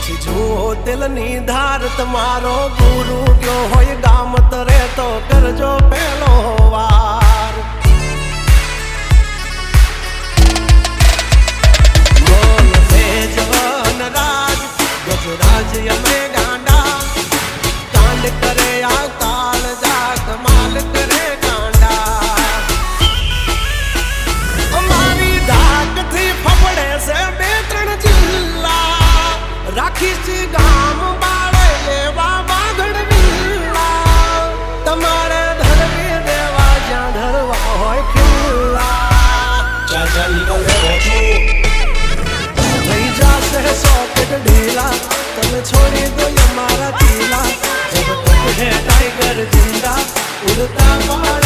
પછી જુઓ દિલની ધાર તમારો ગુરુ ગયો હોય ગામ તરે તો કરજો પેલો વાર બોલ ભેજવન રાજ ગજરાજ અમે ગાંડા કાંડ કરે આ કાળ જા કમાલ કરે ગાંડા અમારી ધાકથી ફફડે છે બે ત્રણ જિલ્લા રાખીશ ગામ બાળે લેવા વાગડ વિલ્લા તમારે ધરવી દેવા જ્યાં ધરવા હોય ખિલ્લા ચાચા નીકળે થઈ જશે સોકેટ ઢીલા તમે છોડી દો અમારા ટીલા જબ તક હે ટાઈગર જિંદા ઉડતા